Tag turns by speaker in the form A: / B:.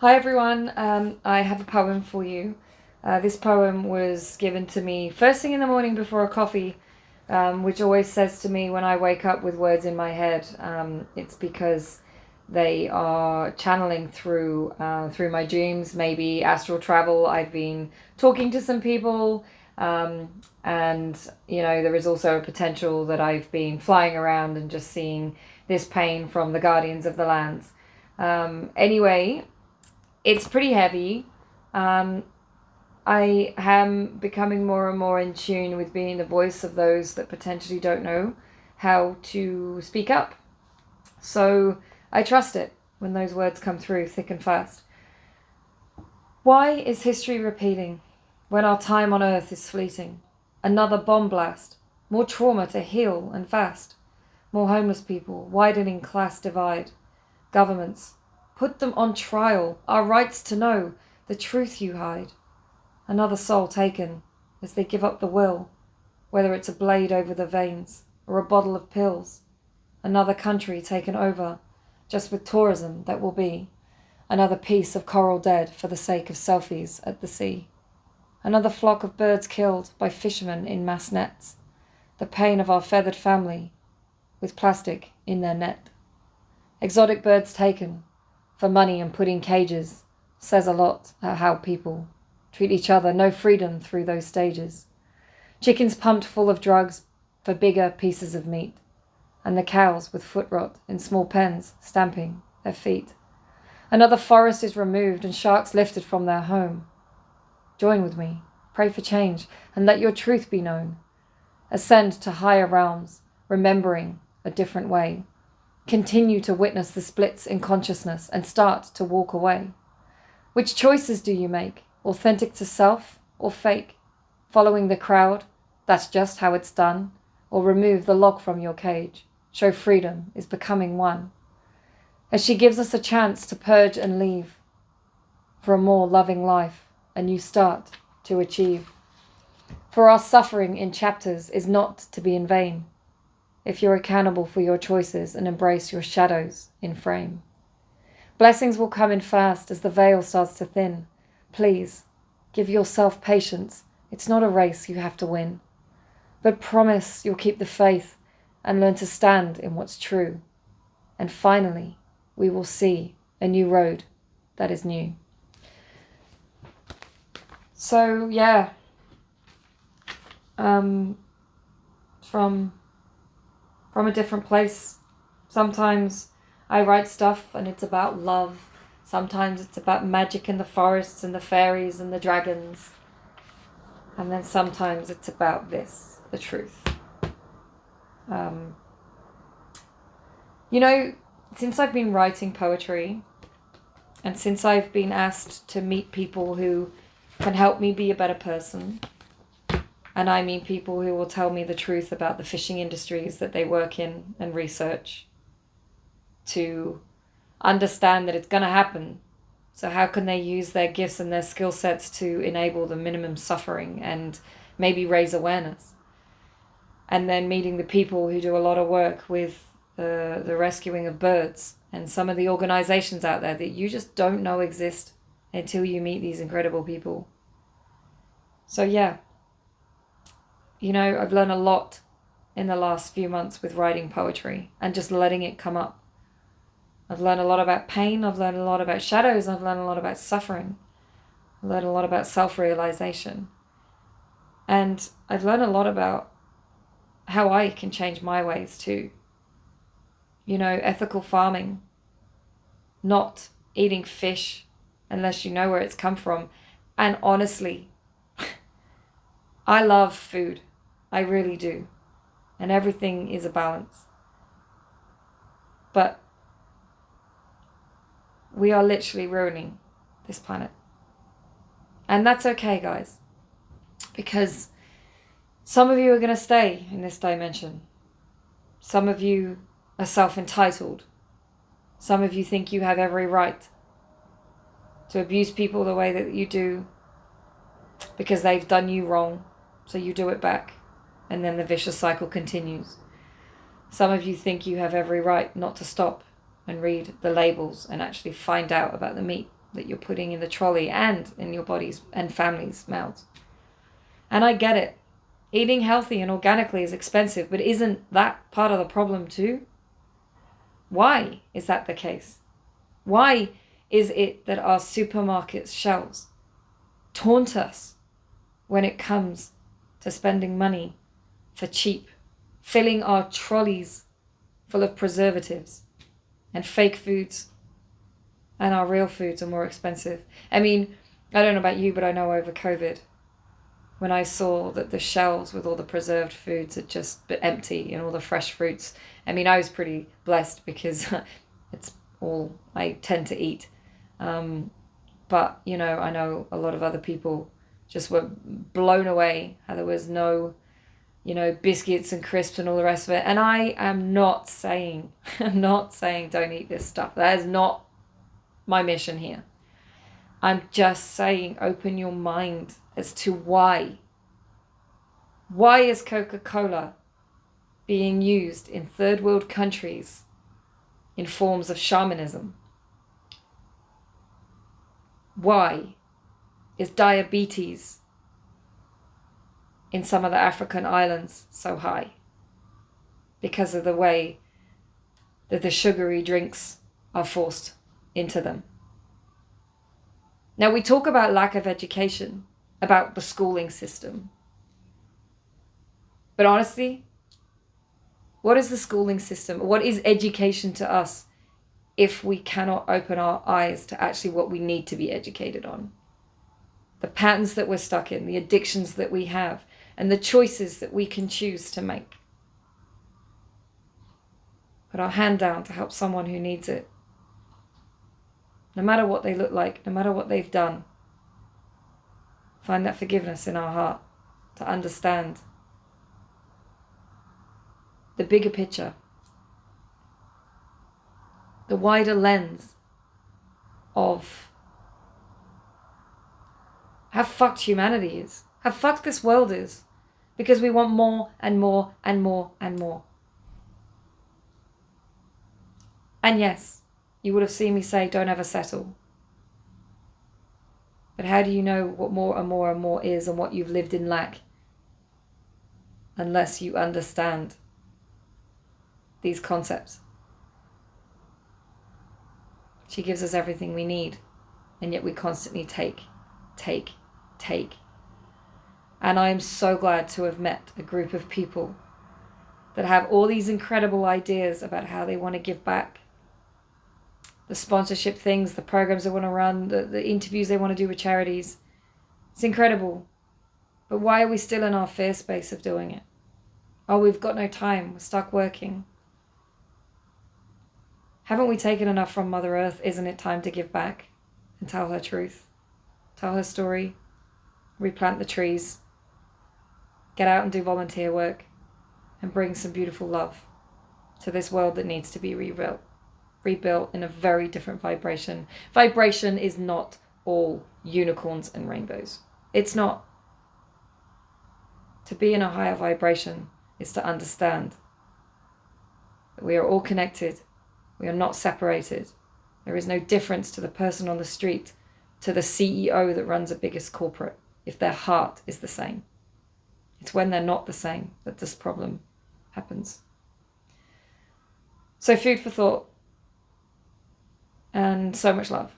A: Hi everyone, I have a poem for you. This poem was given to me first thing in the morning before a coffee, which always says to me when I wake up with words in my head, it's because they are channeling through my dreams, maybe astral travel. I've been talking to some people, and there is also a potential that I've been flying around and just seeing this pain from the guardians of the lands. Anyway, it's pretty heavy. Um, I am becoming more and more in tune with being the voice of those that potentially don't know how to speak up. So I trust it when those words come through thick and fast. Why is history repeating when our time on earth is fleeting? Another bomb blast, more trauma to heal and fast, more homeless people, widening class divide. Governments, put them on trial, our rights to know the truth you hide. Another soul taken as they give up the will, whether it's a blade over the veins or a bottle of pills. Another country taken over, just with tourism that will be. Another piece of coral dead for the sake of selfies at the sea. Another flock of birds killed by fishermen in mass nets. The pain of our feathered family with plastic in their net. Exotic birds taken for money and put in cages says a lot at how people treat each other. No freedom through those stages. Chickens pumped full of drugs for bigger pieces of meat, and the cows with foot rot in small pens stamping their feet. Another forest is removed and sharks lifted from their home. Join with me, pray for change, and let your truth be known. Ascend to higher realms, remembering a different way. Continue to witness the splits in consciousness and start to walk away. Which choices do you make? Authentic to self or fake? Following the crowd, that's just how it's done? Or remove the lock from your cage, show freedom is becoming one. As she gives us a chance to purge and leave for a more loving life, a new start to achieve. For our suffering in chapters is not to be in vain, if you're accountable for your choices and embrace your shadows in frame. Blessings will come in fast as the veil starts to thin. Please, give yourself patience. It's not a race you have to win. But promise you'll keep the faith and learn to stand in what's true. And finally, we will see a new road that is new. So, yeah. From a different place. Sometimes I write stuff and it's about love. Sometimes it's about magic in the forests and the fairies and the dragons. And then sometimes it's about this, the truth. Since I've been writing poetry and since I've been asked to meet people who can help me be a better person, and I mean people who will tell me the truth about the fishing industries that they work in and research, to understand that it's going to happen. So how can they use their gifts and their skill sets to enable the minimum suffering and maybe raise awareness? And then meeting the people who do a lot of work with the rescuing of birds and some of the organizations out there that you just don't know exist until you meet these incredible people. So yeah. I've learned a lot in the last few months with writing poetry and just letting it come up. I've learned a lot about pain. I've learned a lot about shadows. I've learned a lot about suffering. I've learned a lot about self-realization. And I've learned a lot about how I can change my ways too. Ethical farming, not eating fish unless you know where it's come from. And honestly, I love food. I really do. And everything is a balance. But we are literally ruining this planet. And that's okay, guys. Because some of you are going to stay in this dimension. Some of you are self-entitled. Some of you think you have every right to abuse people the way that you do because they've done you wrong. So you do it back, and then the vicious cycle continues. Some of you think you have every right not to stop and read the labels and actually find out about the meat that you're putting in the trolley and in your bodies and families' mouths. And I get it. Eating healthy and organically is expensive, but isn't that part of the problem too? Why is that the case? Why is it that our supermarket shelves taunt us when it comes to spending money for cheap, filling our trolleys full of preservatives and fake foods, and our real foods are more expensive? I mean, I don't know about you, but I know over COVID, when I saw that the shelves with all the preserved foods had just been empty and all the fresh fruits, I mean, I was pretty blessed because it's all I tend to eat. But, you know, I know a lot of other people just were blown away how there was no, you know, biscuits and crisps and all the rest of it. And I am not saying, I'm not saying don't eat this stuff. That is not my mission here. I'm just saying open your mind as to why. Why is Coca-Cola being used in third world countries in forms of shamanism? Why is diabetes in some of the African islands so high? Because of the way that the sugary drinks are forced into them. Now, we talk about lack of education, about the schooling system. But honestly, what is the schooling system? What is education to us if we cannot open our eyes to actually what we need to be educated on? The patterns that we're stuck in, the addictions that we have, and the choices that we can choose to make. Put our hand down to help someone who needs it. No matter what they look like, no matter what they've done. Find that forgiveness in our heart to understand the bigger picture, the wider lens of how fucked humanity is, how fucked this world is, because we want more and more and more and more. And yes, you would have seen me say, don't ever settle. But how do you know what more and more and more is and what you've lived in lack unless you understand these concepts? She gives us everything we need, and yet we constantly take. And I am so glad to have met a group of people that have all these incredible ideas about how they want to give back. The sponsorship things, the programs they want to run, the interviews they want to do with charities. It's incredible. But why are we still in our fear space of doing it? Oh, we've got no time. We're stuck working. Haven't we taken enough from Mother Earth? Isn't it time to give back and tell her truth? Tell her story. Replant the trees. Get out and do volunteer work. And bring some beautiful love to this world that needs to be rebuilt in a very different vibration. Vibration is not all unicorns and rainbows. It's not. To be in a higher vibration is to understand that we are all connected. We are not separated. There is no difference to the person on the street, to the CEO that runs a biggest corporate, if their heart is the same. It's when they're not the same that this problem happens. So food for thought. And so much love.